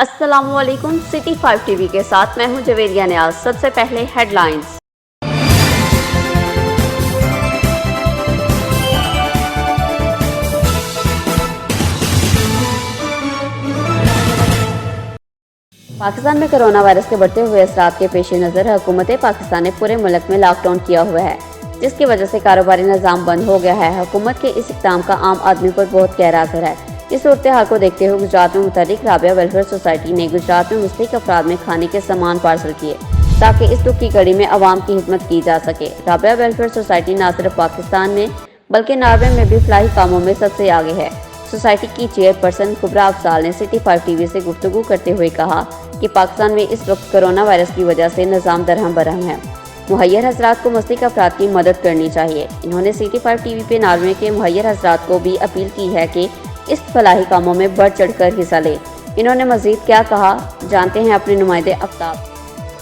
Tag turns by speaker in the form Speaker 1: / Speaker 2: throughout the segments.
Speaker 1: अस्सलाम वालेकुम। City 5 TV के साथ मैं हूं जवेरिया नियाज। सबसे पहले हेडलाइंस। पाकिस्तान में कोरोना वायरस के बढ़ते हुए असरात के पेश नज़र हुकूमत पाकिस्तान ने पूरे मुल्क में लॉकडाउन किया हुआ है, जिसकी वजह से कारोबारी निज़ाम बंद हो गया है। हुकूमत के इस इक़दाम का आम आदमी पर बहुत गहरा असर है। इस सूरत हाल को देखते हुए गुजरात में मुतहर्रिक राबिया वेलफेयर सोसाइटी ने गुजरात में मुस्तहिक अफराद में खाने के सामान पार्सल किए ताकि इस दुख की घड़ी में अवाम की खिदमत की जा सके। राबिया वेलफेयर सोसाइटी न सिर्फ पाकिस्तान में बल्कि नॉर्वे में भी फलाही कामों में सबसे आगे है। सोसाइटी की चेयरपर्सन कुबरा अफजाल ने सिटी 5 टीवी से गुफ्तगू करते हुए कहा कि पाकिस्तान में इस वक्त कोरोना वायरस की वजह से निज़ाम दरहम बरहम है। मुहैयर हज़रात को मुस्तहिक अफराद की मदद करनी चाहिए। इन्होंने सिटी 5 टीवी पे नॉर्वे के मुहैयर हज़रात को भी अपील की है कि इस फलाही कामों में बढ़ चढ़ कर हिस्सा ले। इन्होंने मज़ीद क्या कहा, जानते हैं अपने नुमाइंदे आफ्ताब।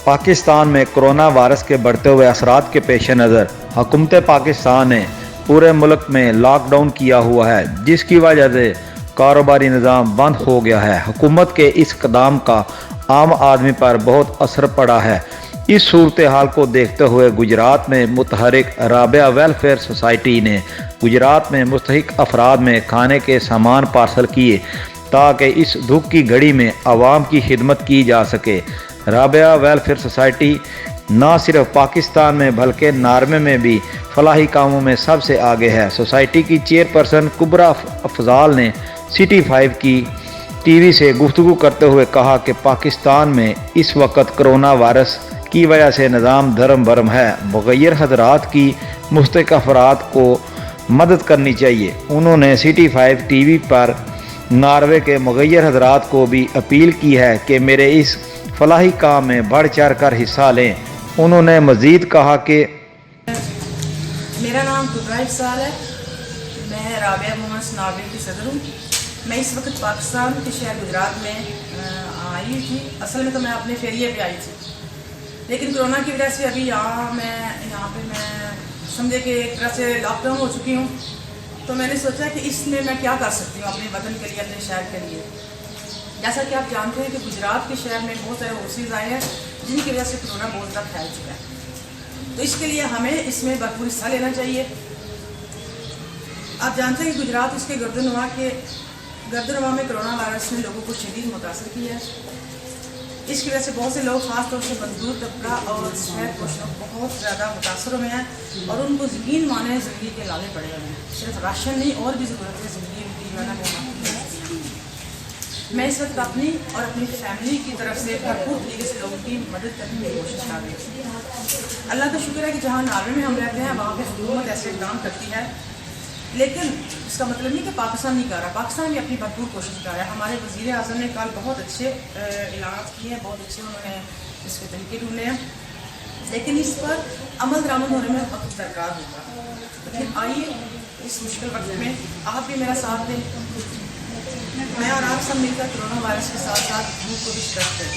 Speaker 2: पाकिस्तान में कोरोना वायरस के बढ़ते हुए असरात के पेश नज़र हुकूमत पाकिस्तान ने पूरे मुल्क में लॉकडाउन किया हुआ है, जिसकी वजह से कारोबारी निज़ाम बंद हो गया है। हुकूमत के इस कदम का आम आदमी पर बहुत असर पड़ा है। इस सूरत हाल को देखते हुए गुजरात में मुतहर्रिक राबिया वेलफेयर सोसाइटी ने गुजरात में मुस्तहिक अफराद में खाने के सामान पार्सल किए ताकि इस दुख की घड़ी में आवाम की खिदमत की जा सके। राबिया वेलफेयर सोसाइटी न सिर्फ पाकिस्तान में बल्कि नॉर्वे में भी फलाही कामों में सबसे आगे है। सोसाइटी की चेयरपर्सन कुबरा अफजाल ने सिटी 5 की टीवी से गुफ्तगू करते हुए कहा कि पाकिस्तान में इस वक्त कोरोना वायरस की वजह से निज़ाम धर्म भरम है। मुग़य्यर हज़रात की मुस्तहिक अफराद को मदद करनी चाहिए। उन्होंने सिटी 5 टीवी पर नॉर्वे के मुग़य्यर हज़रात को भी अपील की है कि मेरे इस फलाही काम में बढ़ चढ़ कर हिस्सा लें। उन्होंने मज़ीद कहा कि
Speaker 3: मेरा नाम कुबरा अफजाल है, मैं राबिया मोहम्मद नॉर्वे की सदर हूँ। मैं इस वक्त पाकिस्तान के शहर गुजरात में आई थी। असल में तो मैं अपने फेरिए पे आई थी, लेकिन कोरोना की वजह से अभी यहाँ पे मैं समझे कि एक तरह से लॉकडाउन हो चुकी हूँ। तो मैंने सोचा कि इसमें मैं क्या कर सकती हूँ अपने वतन के लिए, अपने शहर के लिए। जैसा कि आप जानते हैं कि गुजरात के शहर में बहुत सारे ओवरसीज़ आए हैं जिनकी वजह से कोरोना बहुत ज़्यादा फैल चुका है। तो इसके लिए हमें इसमें भरपूर हिस्सा लेना चाहिए। आप जानते हैं कि गुजरात उसके गर्दनवा में कोरोना वायरस ने लोगों को शदीद मुतासर किया है। इसकी वजह से बहुत से लोग ख़ास तौर से मजदूर तबका और शहर पोश लोग बहुत ज़्यादा मुतासर हुए हैं और उनको यकीन माने ज़िंदगी के लाले पड़े हुए हैं। सिर्फ राशन नहीं और भी ज़रूरत है ज़िंदगी उनकी जो है ना वो। मैं इस वक्त अपनी और अपनी फैमिली की तरफ से भरपूर तरीके से लोगों की मदद करने की कोशिश कर रही हूँ। अल्लाह का शुक्र है कि जहाँ नॉर्वे में हम रहते हैं वहाँ पर हुकूमत ऐसे इक़दाम करती है, लेकिन इसका मतलब नहीं कि पाकिस्तान नहीं कर रहा। पाकिस्तान भी अपनी भरपूर कोशिश कर रहा है। हमारे वज़ीर आज़म ने कल बहुत अच्छे ऐलान किए हैं, बहुत अच्छे उन्होंने इस पर तरीके ढूंढे हैं, लेकिन इस पर अमल दरामद होने में वक्त दरकार होगा। लेकिन आइए इस मुश्किल वक्त में आप भी मेरा साथ दें। मैं और आप सब मिलकर कोरोना वायरस के साथ साथ भूख को भी शिकस्त करें।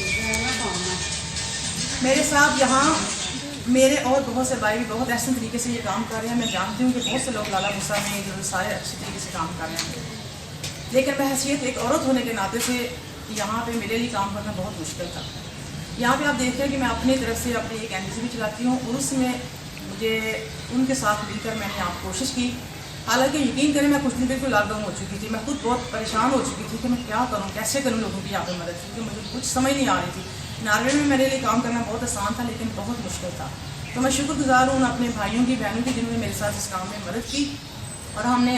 Speaker 3: मेरे साथ यहाँ मेरे और बहुत से भाई भी बहुत ऐसे तरीके से ये काम कर रहे हैं। मैं जानती हूँ कि बहुत से लोग लाला गुस्सा में जो सारे अच्छे तरीके से काम कर रहे हैं, लेकिन मैं हैसियत एक औरत होने के नाते से यहाँ पे मेरे लिए काम करना बहुत मुश्किल था। यहाँ पे आप देखते हैं कि मैं अपनी तरफ से अपनी एक एनजीओ भी चलाती हूँ और उसमें मुझे उनके साथ मिलकर मैंने यहाँ कोशिश की। हालांकि यकीन करें मैं कुछ दिन बिल्कुल लॉकडाउन हो चुकी थी। मैं खुद बहुत परेशान हो चुकी थी कि मैं क्या करूँ, कैसे करूँ लोगों की यहाँ पर मदद, क्योंकि मुझे कुछ समझ नहीं आ रही थी। नॉर्वे में मेरे लिए काम करना बहुत आसान था, लेकिन बहुत मुश्किल था। तो मैं शुक्रगुजार हूँ अपने भाइयों की, बहनों की, जिन्होंने मेरे साथ इस काम में मदद की और हमने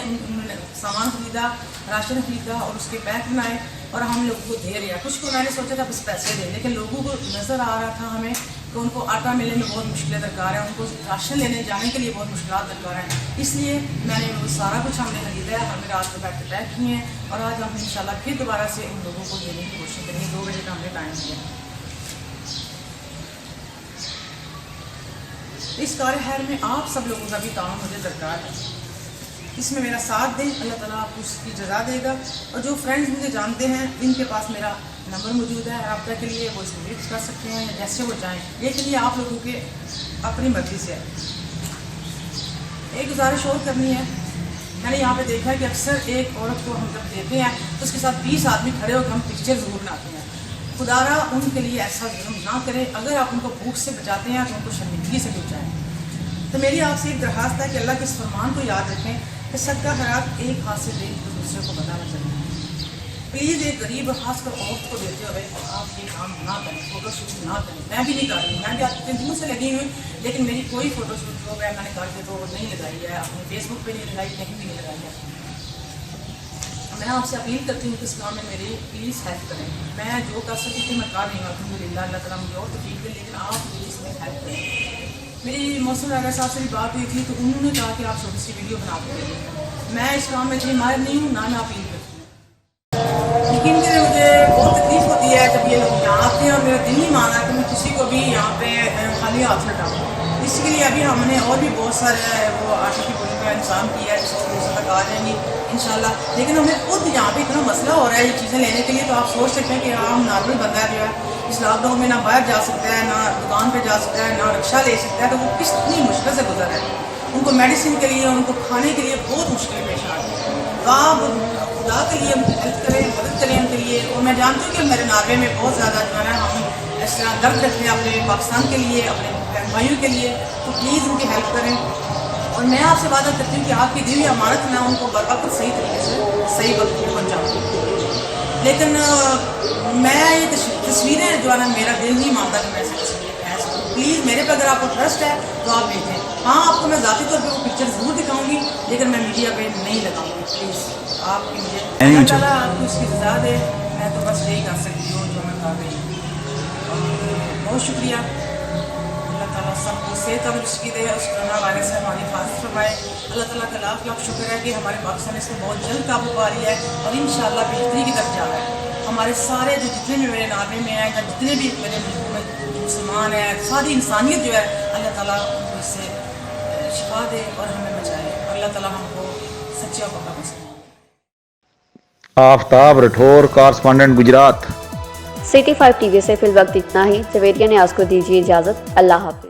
Speaker 3: सामान खरीदा, राशन खरीदा और उसके पैक बनाए और हम लोगों को दे रहे हैं। कुछ को मैंने सोचा था बस पैसे दें, लेकिन लोगों को नज़र आ रहा था हमें कि उनको आटा मिलने में बहुत मुश्किलें दरकार है, उनको राशन लेने जाने के लिए बहुत मुश्किल दरकार हैं। इसलिए मैंने वो सारा कुछ हमने खरीदा है, हमने रात को बैठ के पैक किए हैं और आज हम इंशाल्लाह फिर दोबारा से उन लोगों को देने की कोशिश करेंगे। 2 बजे का हमने टाइम दिया। इस कार्यहर में आप सब लोगों का भी ताउन मुझे दरकार है। इसमें मेरा साथ दें, अल्लाह ताला आपको उसकी जज़ा देगा। और जो फ्रेंड्स मुझे जानते हैं इनके पास मेरा नंबर मौजूद है रब्ता के लिए, वो इसमें रीच कर सकते हैं जैसे वो चाहें। लेकिन ये आप लोगों के अपनी मर्ज़ी से है। एक गुजारिश और करनी है, मैंने यहाँ पे देखा है कि अक्सर एक औरत को हम जब देते हैं तो उसके साथ 20 आदमी खड़े होकर हम पिक्चर ज़रूर बनाते हैं। खुदारा उनके लिए ऐसा जुल्म ना करे। अगर आप उनको भूख से बचाते हैं तो उनको शर्मिंदगी से बचाएं। तो मेरी आपसे एक दरख्वास्त है कि अल्लाह के इस फरमान को याद रखें कि सदका खैरात एक हाथ से दे तो दूसरे को बताना चाहिए। प्लीज़ एक गरीब खासकर औरत को देते हुए आप ये काम ना करें, फ़ोटो शूट ना करें। मैं भी नहीं कर रही हूँ, मैं भी आपके दिनों से लगी हुई, लेकिन मेरी कोई फ़ोटो शूट जो है मैंने करके तो नहीं लगाई है, अपने फेसबुक पे नहीं लगाई, कहीं भी नहीं लगाई है। मैं आपसे अपील करती हूँ कि इस काम में मेरी प्लीज़ हेल्प करें। मैं जो कर सकती थी मैं कर रही हूँ, अल्हम्दुलिल्लाह, अल्लाह ताला मुझे और तौफीक दे, लेकिन आप प्लीज़ इसमें हेल्प करें। मेरी मौसम राजा साहब से भी बात हुई थी तो उन्होंने कहा कि आप छोटी सी वीडियो बना के। मैं इस काम में इतनी माहिर नहीं हूँ, ना मैं अपील करती हूँ। लेकिन फिर मुझे बहुत तकलीफ होती है जब ये लोग यहाँ आते हैं और मेरा दिल नहीं माना कि मैं किसी को भी यहाँ पे खाली हाथ लटाऊँ। इसके लिए अभी हमने और भी बहुत सारे वो आटे की बोली का इंतजाम किया है, जिससे तक आ जाएंगी इंशाल्लाह। लेकिन हमें खुद यहाँ पे इतना मसला हो रहा है ये चीज़ें लेने के लिए, तो आप सोच सकते हैं कि हम नॉर्मल बंदा जो है इस लॉकडाउन में ना बाहर जा सकता है, ना दुकान पे जा सकता है, ना रिक्शा ले सकता है, तो वो कितनी मुश्किल से गुजर रहा है। उनको मेडिसिन के लिए, उनको खाने के लिए बहुत मुश्किल पेश आ रही है। तो आप खुदा के लिए हेल्प करें, मदद करें उनके लिए। और मैं जानती हूँ कि मेरे नार्वे में बहुत ज़्यादा जो है हम इस तरह दर्द रखते हैं अपने पाकिस्तान के लिए, अपने भाइयों के लिए, तो प्लीज़ उनकी हेल्प करें। और मैं आपसे वादा करती हूँ कि आपकी दी हुई अमानत मैं उनको बरवक्त सही तरीके से सही वक्त पर पहुँचाऊँ। लेकिन मैं ये तस्वीरें जो है ना, मेरा दिल नहीं मानता कि मैं ऐसी तस्वीरें ऐसा करूँ। प्लीज़ मेरे पर अगर आपको ट्रस्ट है तो आप भेजें। हाँ, आपको मैं ज़ाती तौर पे वो पिक्चर ज़रूर दिखाऊंगी, लेकिन मैं मीडिया पे नहीं लगाऊंगी। प्लीज़ आपकी मुझे अल्लाह ताला आपको इसकी सज़ा दे। मैं तो बस यही कर सकती हूँ जो मैं कर रही हूँ। और बहुत शुक्रिया। अल्लाह ताला सबको सेहत तंदुरुस्ती दे, उस कोरोना वायरस से हमारी हिफाजत फरमाए। अल्लाह ताला का लाख लाख शुक्र है कि हमारे पाकिस्तान इसको बहुत जल्द काबू पा रही है और इंशाअल्लाह बेहतरी की तरफ जा रहा है। हमारे सारे जो जितने भी मेरे नार्वे में हैं, या जितने भी मेरे मुल्कों में मुसलमान हैं, सारी इंसानियत जो है, अल्लाह ताला उनको इससे शिफा दे और हमें बचाए। और अल्लाह ताला हमको सच्चा पक्का पसंद।
Speaker 2: Aftab Rathore, correspondent Gujarat.
Speaker 1: City 5 TV से फिल वक्त इतना ही। जवेरिया ने आज को दीजिए इजाज़त। अल्लाह हाफिज़।